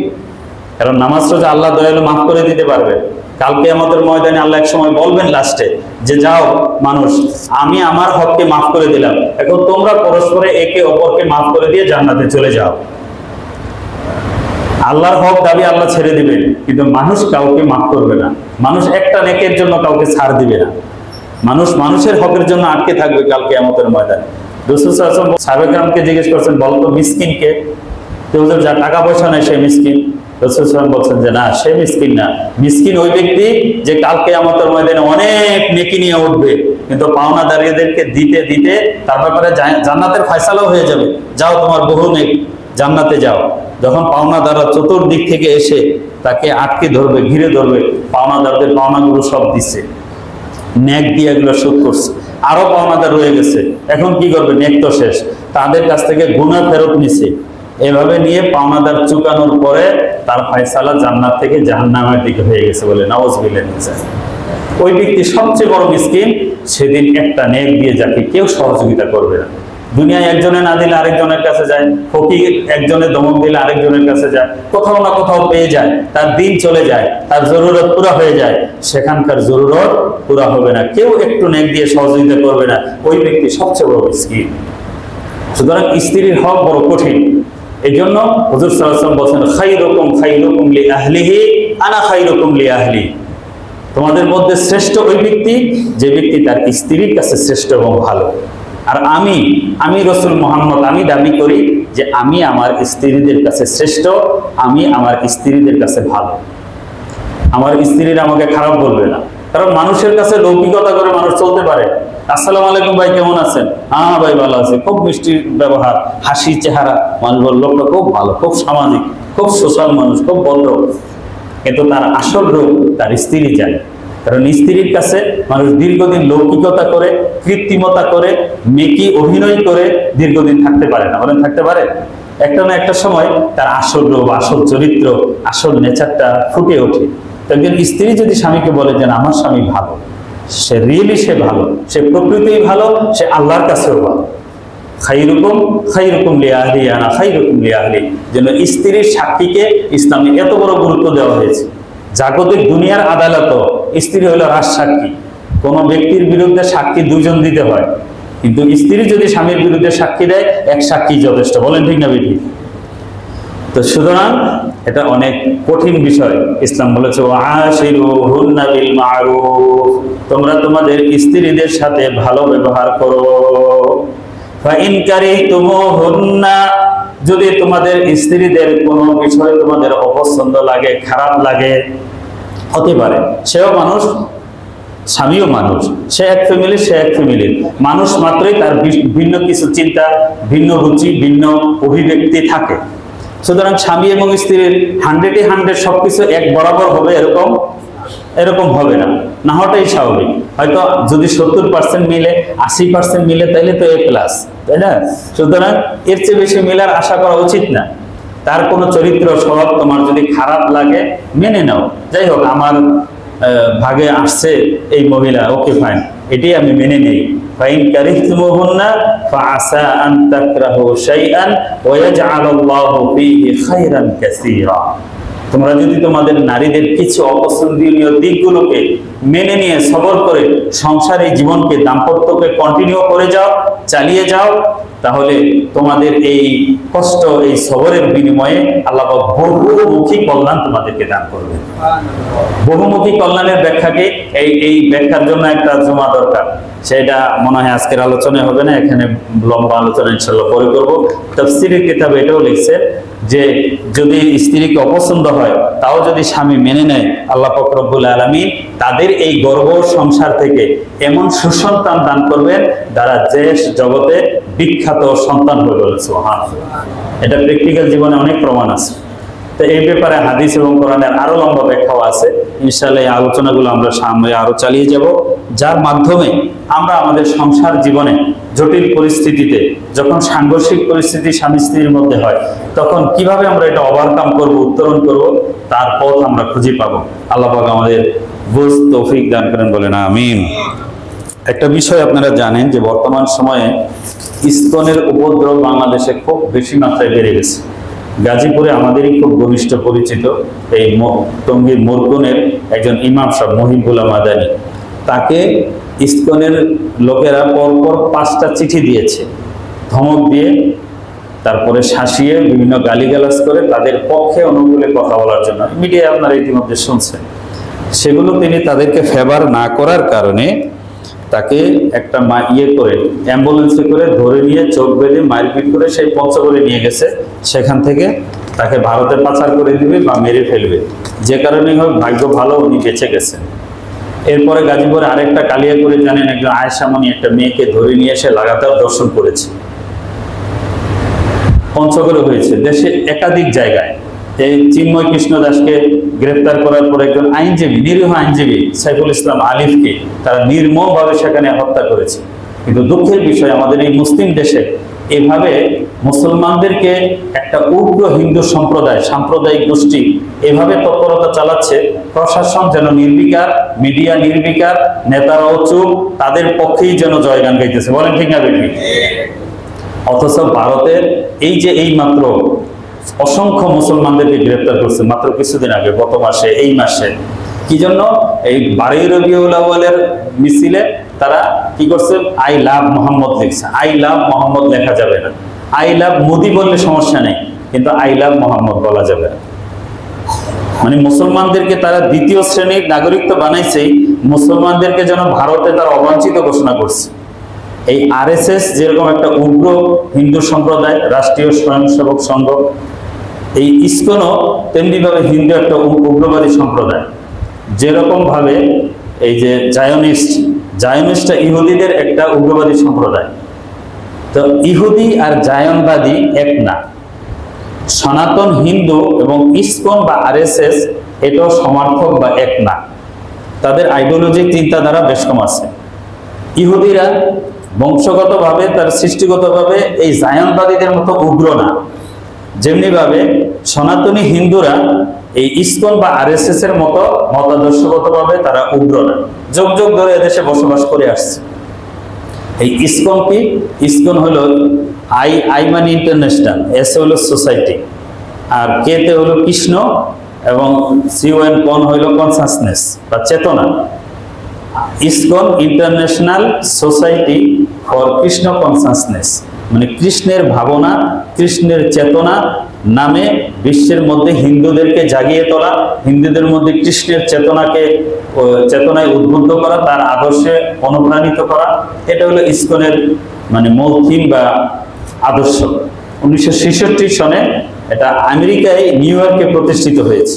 কারণ নামাজ রোজা আল্লাহ দয়ালু মাফ করে দিতে পারবেন। কালকে আমাদের ময়দানে আল্লাহ এক সময় বলবেন লাস্টে যে যাও মানুষ, আমি আমার হককে মাফ করে দিলাম, এখন তোমরা পরস্পরে একে অপরকে মাফ করে দিয়ে জান্নাতে চলে যাও। আল্লাহর হক দাবি আল্লাহ ছেড়ে দিবেন, কিন্তু মানুষ কাউকে মাফ করবে না। মানুষ একটা নেকের জন্য কাউকে ছাড় দিবে না। মানুষ মানুষের হকের জন্য আটকে থাকবে কালকে কিয়ামতের ময়দানে। রাসূল সাল্লাল্লাহু আলাইহি ওয়াসাল্লাম সাহাবায়ে-কেরামকে জিজ্ঞেস করছেন, বলতো মিসকিনকে? কেউ যার টাকা পয়সা নেই সে মিসকিন? রাসূল সাল্লাল্লাহু আলাইহি ওয়াসাল্লাম বলছেন যে না, সে মিসকিন না। মিসকিন ওই ব্যক্তি যে কালকে কিয়ামতের ময়দানে অনেক নেকি নিয়ে উঠবে, কিন্তু পাওনাদারদেরকে দিতে দিতে তার ব্যাপারে জান্নাতের ফয়সালাও হয়ে যাবে, যাও তোমার বহু নেক, জান্নাতে যাও। যখন পাওনাদাররা চতুর্দিক থেকে এসে তাকে আটকে ধরবে, ঘিরে ধরবে, পাওনাদারদের পাওনাগুলো সব দিচ্ছে, নেক দিয়ে এগুলো শোধ করছে, আরো পাওনাদার রয়ে গেছে, এখন কি করবে? নেক তো শেষ, তাদের কাছ থেকে গুনাহ ফেরত নিছে। এভাবে নিয়ে পাওনাদার চুকানোর পরে তার ফয়সালা জান্নাত থেকে জাহান্নামের দিকে হয়ে গেছে বলে নাউজুবিল্লাহ। ওই ব্যক্তি সবচেয়ে বড় মিসকিন, সেদিন একটা নেক দিয়ে যাকে কেউ সহযোগিতা করবে না। দুনিয়ায় একজনে না দিলে আরেকজনের কাছে যায়, ফকির একজনে দমক দিলে আরেকজনের কাছে যায়, কোথাও না কোথাও পেয়ে যায়, তার দিন চলে যায়, তার জরুরত পুরা হয়ে যায়। সেখানকার জরুরত পুরা হবে না, কেউ একটু নেক দিয়ে সহযোগিতা করবে না, ওই ব্যক্তি সবচেয়ে বড় মিসকিন। সুতরাং স্ত্রীর হক বড় কঠিন। এই জন্য হুজুর সাল্লাল্লাহু আলাইহি ওয়াসাল্লাম বলেন, খায়রুকুম লিআহলিহি আনা খায়রুকুম লিআহলি। তোমাদের মধ্যে শ্রেষ্ঠ ওই ব্যক্তি যে ব্যক্তি তার স্ত্রীর কাছে শ্রেষ্ঠ এবং ভালো। আর আমি রাসূল মুহাম্মদ, আমি দাবি করি যে আমি আমার স্ত্রীদের কাছে শ্রেষ্ঠ, আমি আমার স্ত্রীদের কাছে ভালো। আমার স্ত্রীরা আমাকে খারাপ বলবে না, কারণ মানুষের কাছে লৌকিকতা করে মানুষ চলতে পারে। আসসালামু আলাইকুম ভাই, কেমন আছেন? হ্যাঁ ভাই ভালো আছে, খুব মিষ্টি ব্যবহার, হাসি চেহারা, মানুষ বলল লোকটা খুব ভালো, খুব সামাজিক, খুব সোশ্যাল মানুষ, খুব ভদ্র। কিন্তু তার আসল রূপ তার স্ত্রী জানে। কারণ স্ত্রীর কাছে মানুষ দীর্ঘদিন লৌকিকতা করে, কৃত্রিমতা করে, মেকি অভিনয় করে দীর্ঘদিন থাকতে পারে না। বলেন থাকতে পারে? একটা না একটা সময় তার আসল রূপ, আসল চরিত্র, আসল নেচারটা ফুটে ওঠে। একজন স্ত্রী যদি স্বামীকে বলে যে আমার স্বামী ভালো, সে রিয়েলি সে ভালো, সে প্রকৃতিই ভালো, সে আল্লাহর কাছেও ভালো। খায়রুকুম লিআহলি আনা খায়রুকুম লিআহলি। যেন স্ত্রীর সাক্ষীকে ইসলামে এত বড় গুরুত্ব দেওয়া হয়েছে। জাগতিক দুনিয়ার আদালত স্ত্রী হলো রাজসাক্ষী। কোন ব্যক্তির বিরুদ্ধে সাক্ষী দুজন দিতে হয়, কিন্তু স্ত্রী যদি স্বামীর বিরুদ্ধে সাক্ষী দেয় এক সাক্ষী যথেষ্ট। বলেন ঠিক না বেটি? তো সুতরাং এটা অনেক কঠিন বিষয়। ইসলাম বলেছে ওয়াশিরুহুন্না বিল মারুফ, তোমরা তোমাদের স্ত্রীদের সাথে ভালো ব্যবহার করো। ফাইন কারিহতুমুহুন্না, যদি তোমাদের স্ত্রীদের কোনো বিষয় তোমাদের অপছন্দ লাগে, খারাপ লাগে, হতে পারে সেও মানুষ, স্বামীও মানুষ, সে এক ফ্যামিলি, সে এক ফ্যামিলির মানুষ মাত্রই তার ভিন্ন কিছু চিন্তা, ভিন্ন রুচি, ভিন্ন অভিব্যক্তি থাকে। সুতরাং স্বামী এবং স্ত্রীর 100-100 সবকিছু এক বরাবর হবে এরকম হবে না, না হওয়াটাই স্বাভাবিক। হয়তো যদি 70% মিলে, 80% মিলে, তাইলে তো A+, তাই না? সুতরাং এর চেয়ে বেশি মিলার আশা করা উচিত না। তার কোনো চরিত্র স্বভাব তোমার যদি খারাপ লাগে মেনে নাও, যাই হোক আমার ভাগে আসছে এই মহিলা, ওকে ফাইন, এটাই আমি মেনে নেই। ফাইন কারিহতুমুহুন্না ফাআসা আন তাকরাহু শাইআন ওয়া ইয়াজআলুল্লাহু ফীহি খায়রান কাসীরা। তোমরা যদি তোমাদের নারীদের কিছু অপছন্দনীয় দিকগুলোকে মেনে নিয়ে সবর করে সংসারে জীবনকে, দাম্পত্যকে কন্টিনিউ করে যাও, চালিয়ে যাও, তাহলে তোমাদের এই কষ্ট, এই সবরের বিনিময়ে আল্লাহ বহুমুখী কল্যাণ তোমাদেরকে দান করবে। বহুমুখী কল্যাণের ব্যাখ্যাকে এই ব্যাখ্যার জন্য একটা জমা দরকার, সেটা মনে হয় আজকের আলোচনায় হবে না, এখানে লম্বা আলোচনা ইনশাআল্লাহ পরে করব। তাফসীরের কিতাবে এটাও লিখছে যে যদি স্ত্রীকে অপছন্দ হয় তাও যদি স্বামী মেনে নেয়, আল্লাহ পাক রব্বুল আলামিন তাদের এই গর্ভ সংসার থেকে এমন সুসন্তান দান করবেন যারা দেশ জগতে বিখ্যাত সন্তান হয়ে বলে। সুবহানাল্লাহ। এটা প্র্যাকটিক্যাল জীবনে অনেক প্রমাণ আছে। তো এই ব্যাপারে হাদিস এবং কোরআনের আরো লম্বা ব্যাখ্যাও আছে। ইনশাআল্লাহ এই আলোচনাগুলো আমরা সামনে আরো চালিয়ে যাব, যার মাধ্যমে আমরা আমাদের সংসার জীবনে জটিল পরিস্থিতিতে, যখন সাংঘর্ষিক পরিস্থিতি স্বামী স্ত্রীর মধ্যে হয়, তখন কিভাবে আমরা এটা ওভারকাম করব, উত্তরণ করব, তার পথ আমরা খুঁজে পাবো। আল্লাহ পাক আমাদের বুঝ তৌফিক দান করেন, বলেন আমিন। একটা বিষয় আপনারা জানেন যে বর্তমান সময়ে ইসকনের উপদ্রব বাংলাদেশে খুব বেশি মাত্রায় বেড়ে গেছে। গাজীপুরে আমাদেরই খুব ঘনিষ্ঠ পরিচিত এই টঙ্গীর মোরগুনের একজন ইমাম সাহেব মহিবুল্লাহ মাদানী, তাকে ইসকনের লোকেরা পরপর 5টা চিঠি দিয়েছে, ধমক দিয়ে, তারপরে শাসিয়ে বিভিন্ন গালিগালাজ করে তাদের পক্ষে অনুকূলে কথা বলার জন্য। মিডিয়ায় আপনারা ইতিমধ্যে শুনছেন। সেগুলো তিনি তাদেরকে ফেভার না করার কারণে তাকে একটা করে অ্যাম্বুলেন্সে করে ধরে নিয়ে চোখ বেঁধে মারপিট করে সেই পঞ্চগড়ে নিয়ে গেছে। সেখান থেকে তাকে ভারতে পাচার করে দিবে বা মেরে ফেলবে, যে কারণে হোক ভাগ্য ভালো উনি বেঁচে গেছেন। এরপরে গাজীপুরে আরেকটা কালিয়াকুড়ে জানেন একজন আয়েশামণি একটা মেয়েকে ধরে নিয়ে এসে লাগাতার দর্শন করেছে। পঞ্চগড়ে হয়েছে, দেশে একাধিক জায়গায়। এই চিন্ময় কৃষ্ণ দাসকে গ্রেফতার করার পর একজন আইনজীবী, নিরীহ আইনজীবী সাইফুল ইসলাম আলিফকে তারা নির্মমভাবে সেখানে হত্যা করেছে। কিন্তু দুঃখের বিষয়, আমাদের এই মুসলিম দেশে এভাবে মুসলমানদেরকে একটা উগ্র হিন্দু সম্প্রদায়, সাম্প্রদায়িক গোষ্ঠী এভাবে তৎপরতা চালাচ্ছে। প্রশাসন যেন নির্বিকার, মিডিয়া নির্বিকার, নেতারাও চুপ, তাদের পক্ষেই যেন জয়গান গাইতেছে। বলেন ঠিক না বেঠিক? অথচ ভারতের এই যে এই মাত্র অসংখ্য মুসলমানদেরকে গ্রেফতার করছে মাত্র কিছুদিন আগে, গত মাসে, এই মাসে। কি জন্য? এই 12 রবিউল আউয়ালের মিছিলে তারা কি করছে? আই লাভ মোহাম্মদ লিখছে। আই লাভ মোহাম্মদ লেখা যাবে না। আই লাভ মোদি বললে সমস্যা নেই, কিন্তু আই লাভ মোহাম্মদ বলা যাবে না। মানে মুসলমানদেরকে তারা দ্বিতীয় শ্রেণীর নাগরিক তো বানাইছেই, মুসলমানদেরকে যেন ভারতে তারা অবাঞ্ছিত ঘোষণা করছে। এই আরএসএস যেরকম একটা উগ্র হিন্দু সম্প্রদায়, রাষ্ট্রীয় স্বয়ংসেবক সংঘ, এই ইসকনও তেমনি ভাবে হিন্দু একটা উগ্রবাদী সম্প্রদায়। যেরকম ভাবে এই যে জায়নিস্টটা ইহুদিদের একটা উগ্রবাদী সম্প্রদায়। তো ইহুদি আর জায়নবাদী এক না। সনাতন হিন্দু এবং ইসকন বা আরএসএস এটাও সমার্থক বা এক না। তাদের আইডিওলজিক চিন্তাধারা বেশ কম আছে। ইহুদিরা বংশগতভাবে, তার সৃষ্টিগতভাবে এই জায়নবাদীদের মতো উগ্র না। যেমনি ভাবে সনাতনী হিন্দুরা এই ইসকন বা আরএসএস এর মতো মতাদর্শগতভাবে তারা উগ্র না। যুগ যুগ ধরে এদেশে বসবাস করে আসছে। এই ইসকন কি? ইসকন হলো আই মানে ইন্টারন্যাশনাল, এস হলো সোসাইটি, আর কে তে হলো কৃষ্ণ, এবং সিওএন কন হইল কনসাসনেস বা চেতনা। ISKCON international society for Krishna consciousness, মানে কৃষ্ণের ভাবনা, কৃষ্ণের চেতনা নামে বিশ্বের মধ্যে হিন্দুদেরকে জাগিয়ে তোলা, হিন্দুদের মধ্যে কৃষ্ণের চেতনায় উদ্বুদ্ধ করা, তার আদর্শে অনুপ্রাণিত করা। এটা হলো ইসকনের মানে মূল থিম বা আদর্শ। 1966 সনে এটা আমেরিকায় নিউ ইয়র্কে প্রতিষ্ঠিত হয়েছে।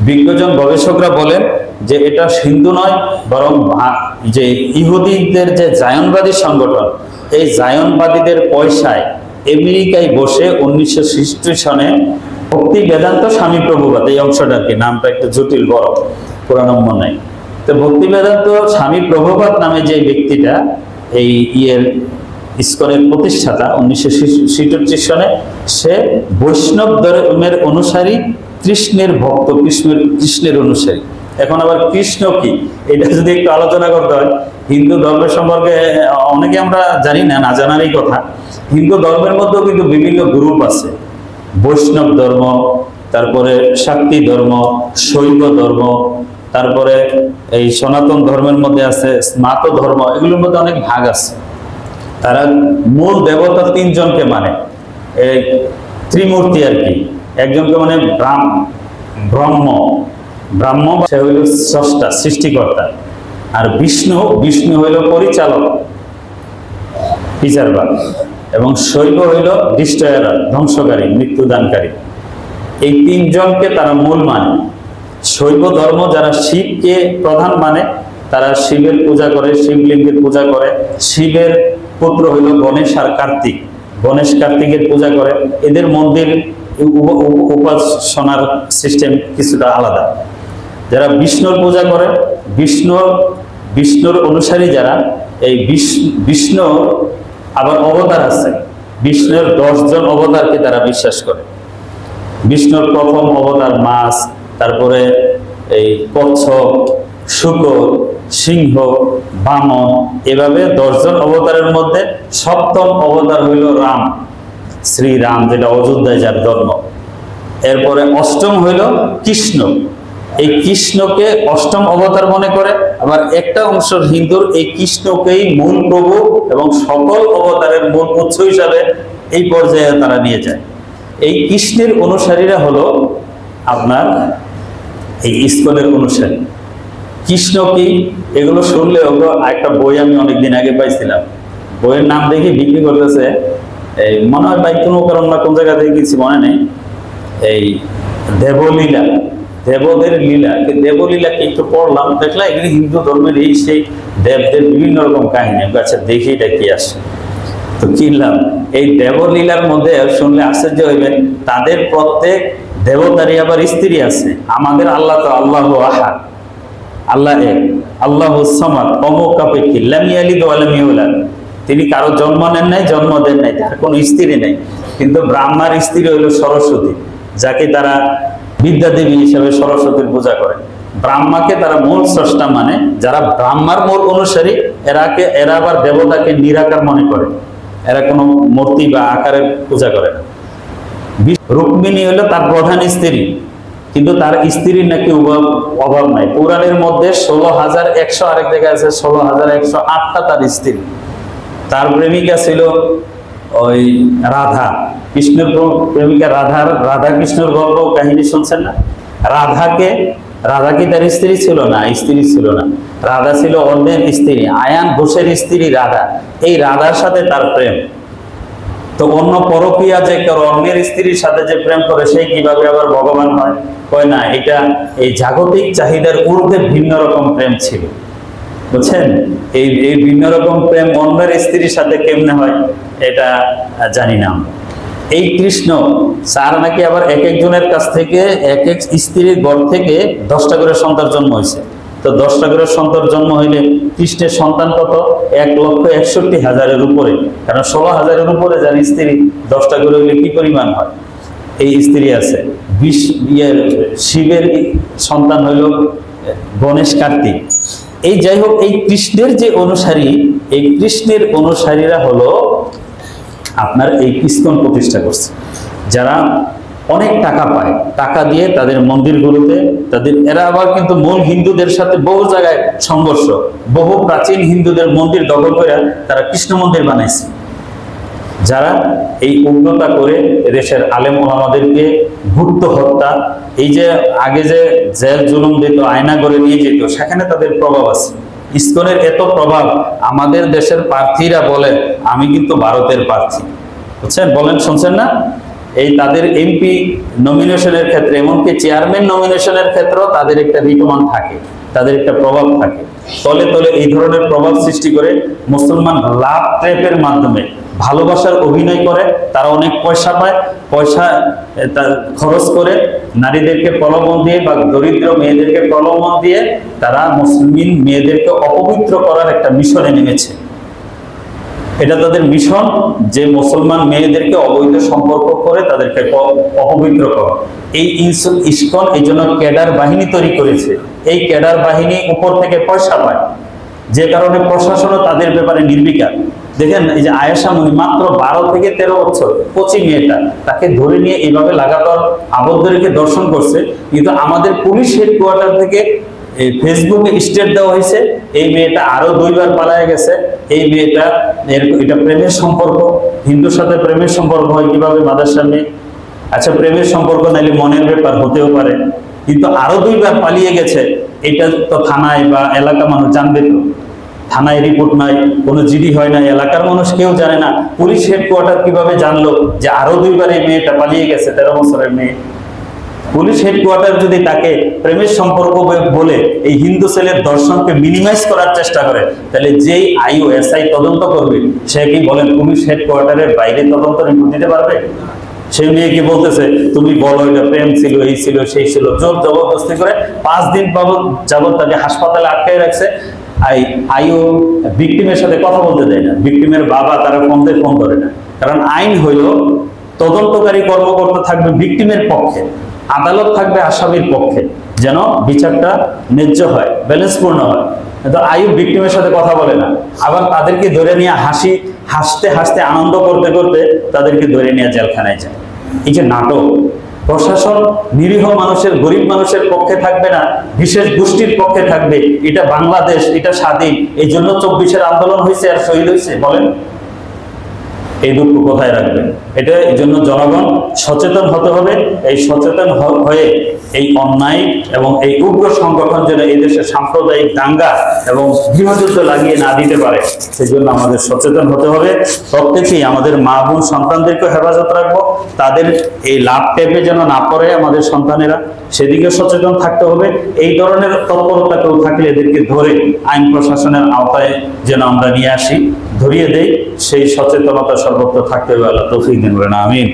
বিজ্ঞজন গবেষকরা বলেন যে এটা হিন্দু নয়, বরং যে ইহুদিদের যে জায়নবাদী সংগঠন, এই জায়নবাদীদের পয়সায় আমেরিকায় বসে 1966 সনে ভক্তি বেদান্ত স্বামী প্রভুপাদ, এই অংশটার কি নামটা একটু জটিল, বড় পুরানম্বর নাই। তো ভক্তি বেদান্ত স্বামী প্রভুপাদ নামে যে ব্যক্তিটা এই ইসকনের প্রতিষ্ঠাতা 1967 সনে, সে বৈষ্ণব ধর্মের অনুসারী, কৃষ্ণের ভক্ত, কৃষ্ণের অনুসারী। এখন আবার কৃষ্ণ কি, এটা যদি একটু আলোচনা করতে হয়, হিন্দু ধর্মের সম্পর্কে অনেকে আমরা জানি না, না জানারই কথা। হিন্দু ধর্মের মধ্যেও কিন্তু বিভিন্ন গ্রুপ আছে। বৈষ্ণব ধর্ম, তারপরে শাক্তি ধর্ম, শৈব ধর্ম, তারপরে এই সনাতন ধর্মের মধ্যে আছে স্নাত ধর্ম। এগুলোর মধ্যে অনেক ভাগ আছে। তারা মূল দেবতা 3 জনকে মানে, এই ত্রিমূর্তি আর কি। একজনকে মানে ব্রহ্ম, সে হইল স্রষ্টা, সৃষ্টিকর্তা। আর বিষ্ণু হইল পরিচালক, বিচারবাদ। এবং শৈব হইল ডিস্ট্রয়ার, ধ্বংসকারী, মৃত্যুদানকারী। এই 3 জনকে তারা মূল মানে। শৈব ধর্ম যারা শিবকে প্রধান মানে, তারা শিবের পূজা করে, শিবলিঙ্গের পূজা করে। শিবের পুত্র হইল গণেশ আর কার্তিক, গণেশ কার্তিকের পূজা করে। এদের মন্দির উপাসনার সিস্টেম কিছুটা আলাদা। যারা বিষ্ণুর পূজা করে, বিষ্ণুর অনুসারী যারা, এই বিষ্ণুর আবার অবতার আছে, বিষ্ণুর 10 জন অবতারকে তারা বিশ্বাস করে। বিষ্ণুর প্রথম অবতার মাছ, তারপরে এই কচ্ছপ, শূকর, সিংহ, বামন, এভাবে 10 জন অবতারের মধ্যে 7ম অবতার হইল রাম, শ্রীরাম, যেটা অযোধ্যায় যার জন্ম। এরপরে 8ম হইল কৃষ্ণ। এই কৃষ্ণকে 8ম অবতার মনে করে। আবার একটা অংশ হিন্দুর এই কৃষ্ণকেই মূল প্রভু এবং সকল অবতারের মূল উৎস হিসাবে এই পর্যায়ে তারা নিয়ে যায়। এই কৃষ্ণের অনুসারীরা হলো আপনার এই ইসকনের অনুসারী। কৃষ্ণ কি এগুলো শুনলে ওগুলো, একটা বই আমি অনেকদিন আগে পাইছিলাম, বইয়ের নাম দেখে বিক্রি করতেছে, এই মনে হয় বাইতুল কারণ না কোন জায়গা থেকে কিছু মনে নেই, এই দেবলীলা, দেবদের লীলা। দেবলীলাকে একটু পড়লাম, দেখলাম এগুলি হিন্দু ধর্মের এই সেই দেবদের বিভিন্ন রকম কাহিনী। আচ্ছা দেখি এটা কি আসে, তো কিনলাম। এই দেবলীলার মধ্যে শুনলে আশ্চর্য হইবেন, তাদের প্রত্যেক দেবতারই আবার স্ত্রী আছে। আমাদের আল্লাহ তো আল্লাহু আহাদ, আল্লাহ এক, আল্লাহু সামাদ, অমুকাপেক্ষী, লাম ইয়ালিদ ওয়া লাম ইউলাদ। তিনি কারো জন্ম নেন নাই, জন্ম দেন নাই, তার কোনো স্ত্রী নেই। কিন্তু ব্রাহ্মার স্ত্রী হইল সরস্বতী, যাকে তারা বিদ্যা দেবী হিসেবে সরস্বতীর পূজা করে। ব্রাহ্মাকে তারা মূল স্রষ্টা মানে। যারা ব্রাহ্মার মূল অনুসারী, এরা আবার দেবতাকে নিরাকার মনে করে, এরা কোনো মূর্তি বা আকারের পূজা করে না। রুক্মিণী হলো তার প্রধান স্ত্রী, কিন্তু তার স্ত্রীর নাকি অভাব নাই। পুরাণের মধ্যে 16,100, আরেক জায়গায় আছে 16,108টা তার স্ত্রী। তার প্রেমিকা ছিল ওই রাধা, কৃষ্ণের প্রেমিকা রাধা কৃষ্ণের গল্প কাহিনী শুনছেন না? রাধা কি তার স্ত্রী ছিল না? স্ত্রী ছিল না। রাধা ছিল অন্যের স্ত্রী, আয়ান ঘোষের স্ত্রী রাধা। এই রাধার সাথে তার প্রেম। তো অন্য পরকীয়া যে অন্যের স্ত্রীর সাথে যে প্রেম করে, সেই কিভাবে আবার ভগবান হয়? কয় না, এটা এই জাগতিক চাহিদার ঊর্ধ্বে ভিন্ন রকম প্রেম ছিল, বুঝছেন? এই ভিন্ন রকম প্রেম অন্যের স্ত্রীর সাথে কেমনে হয় এটা জানি না। এই কৃষ্ণ স্যার নাকি আবার এক একজনের কাছ থেকে, এক এক স্ত্রীর ঘর থেকে 10টা করে সন্তান জন্ম হয়েছে। তো 10টা করে সন্তান জন্ম হইলে কৃষ্ণের সন্তান কত? 1,61,000-এর উপরে। কারণ 16,000-এর উপরে যার স্ত্রী, 10টা করে হইলে কি পরিমাণ হয়? এই স্ত্রী আছে। শিবের সন্তান হইল গণেশ, কার্তিক। এই যাই হোক, এই কৃষ্ণের যে অনুসারী, এই কৃষ্ণের অনুসারীরা হলো আপনার এই ইসকন প্রতিষ্ঠা করছে। যারা অনেক টাকা পায়, টাকা দিয়ে তাদের মন্দিরগুলোতে এরা আবার কিন্তু মূল হিন্দুদের সাথে বহু জায়গায় সংঘর্ষ, বহু প্রাচীন হিন্দুদের মন্দির দখল করে তারা কৃষ্ণ মন্দির বানাইছে। যারা এই উন্নতা করে দেশের আলেম ওলামাদেরকে গুপ্ত হত্যা, এই যে আগে যে জেল জুলুম দিত, আয়না করে নিয়ে যেত, সেখানে তাদের প্রভাব আছে। ইসকনের এত প্রভাব, আমাদের দেশের প্রার্থীরা বলে আমি কিন্তু ভারতের প্রার্থী, বুঝছেন? বলেন, শুনছেন না? এই তাদের এমপি নমিনেশনের ক্ষেত্রে, এমনকি চেয়ারম্যান নমিনেশনের ক্ষেত্রেও তাদের একটা রিকমান থাকে, তাদের একটা প্রভাব থাকে। তলে তলে এই ধরনের প্রভাব সৃষ্টি করে মুসলমান লাভ ট্র্যাপের মাধ্যমে ভালোবাসার অভিনয় করে। তারা অনেক পয়সা পায়, পয়সা খরচ করে নারীদেরকে প্রলোভন দিয়ে বা দরিদ্র মেয়েদেরকে প্রলোভন দিয়ে তারা মুসলিম মেয়েদেরকে অপবিত্র করার একটা মিশনে নেমেছে। এটা তাদের মিশন, যে মুসলমান মেয়েদেরকে অবৈধ সম্পর্ক করে তাদেরকে অপবিত্র করা। এই ইসকন এই জন্য ক্যাডার বাহিনী তৈরি করেছে। এই ক্যাডার বাহিনী উপর থেকে পয়সা পায়, যে কারণে প্রশাসনও তাদের ব্যাপারে নির্বিকার। দেখেন, এই যে আয়েশা মুনি মাত্র 12 থেকে 13 বছর, কচি মেয়েটা, তাকে ধরে নিয়ে এইভাবে লাগাতার আবদ্ধ রেখে দর্শন করছে। কিন্তু আমাদের পুলিশ হেডকোয়ার্টার থেকে ফেসবুকে স্টেট দেওয়া হয়েছে, এই মেয়েটা আরো 2 বার পালায় গেছে। এই মেয়েটা, এটা প্রেমের সম্পর্ক, হিন্দুর সাথে প্রেমের সম্পর্ক হয় কিভাবে মাদ্রাসার মেয়ে? আচ্ছা, প্রেমের সম্পর্ক নাইলে মনের ব্যাপার হতেও পারে, কিন্তু আরো 2 বার পালিয়ে গেছে। এটা তো থানায় বা এলাকা মানুষ জানবে তো? থানায় রিপোর্ট নাই, কোনো জিডি হয় না, এলাকার মানুষ কেউ জানে না। পুলিশ হেডকোয়ার্টার কিভাবে জানলো যে আরো 2 বার এই মেয়েটা পালিয়ে গেছে, 13 বছরের মেয়ে? পুলিশ হেডকোয়ার্টার যদি তাকে প্রেমের সম্পর্ক বলে এই হিন্দু ছেলের দর্শনকে মিনিমাইজ করার চেষ্টা করে, তাহলে যেই আইওএসআই তদন্ত করবে সে কি বলেন পুলিশ হেডকোয়ার্টারের বাইরে তদন্ত রিপোর্ট দিতে পারবে? সেই মেয়েকে বলতেছে তুমি বলো এটা প্রেম ছিল, এই ছিল, সেই ছিল, জোর জবরদস্তি করে 5 দিন যাবত তাকে হাসপাতালে আটকায় রাখছে। আইও ভিকটিমের সাথে কথা বলতে দেয় না, ভিকটিমের বাবা তারা ফোন করে না, কারণ আইন হইল তদন্তকারী কর্মকর্তা থাকবে ভিকটিমের পক্ষে, আদালত থাকবে আসামির পক্ষে, যেন বিচারটা ন্যায্য হয়, ব্যালেন্সপূর্ণ হয়। কিন্তু আইয়ুব ভিকটিমের সাথে কথা বলে না, আবার তাদেরকে ধরে নিয়ে হাসতে হাসতে আনন্দ করতে করতে তাদেরকে ধরে নিয়ে জেলখানায় যায়। এই যে নাটক, প্রশাসন নিরীহ মানুষের, গরিব মানুষের পক্ষে থাকবে না, বিশেষ গোষ্ঠীর পক্ষে থাকবে। এটা বাংলাদেশ, এটা স্বাধীন, এই জন্য 24-এর আন্দোলন হয়েছে আর শহীদ হয়েছে। বলেন এই দুঃখ কোথায় রাখবেন? এটা এই জন্য জনগণ সচেতন হতে হবে। এই সচেতন হয়ে এই অন্যায় এবং এই উগ্র সংগঠন যেন এই দেশে সাম্প্রদায়িক দাঙ্গা এবং গৃহযুদ্ধ লাগিয়ে না দিতে পারে, সেই জন্য আমাদের সচেতন হতে হবে। প্রত্যেকেই আমাদের মা বোন সন্তানদেরকে হেফাজত রাখবো, তাদের এই লাভ টেপে যেন না পড়ে আমাদের সন্তানেরা, সেদিকে সচেতন থাকতে হবে। এই ধরনের তৎপরতা কেউ থাকলে এদেরকে ধরে আইন প্রশাসনের আওতায় যেন আমরা নিয়ে আসি, ধরিয়ে দেই, সেই সচেতনতা সর্বত্র থাকতে হবে। আল্লাহ তৌফিক দিন বলেন, আমিন।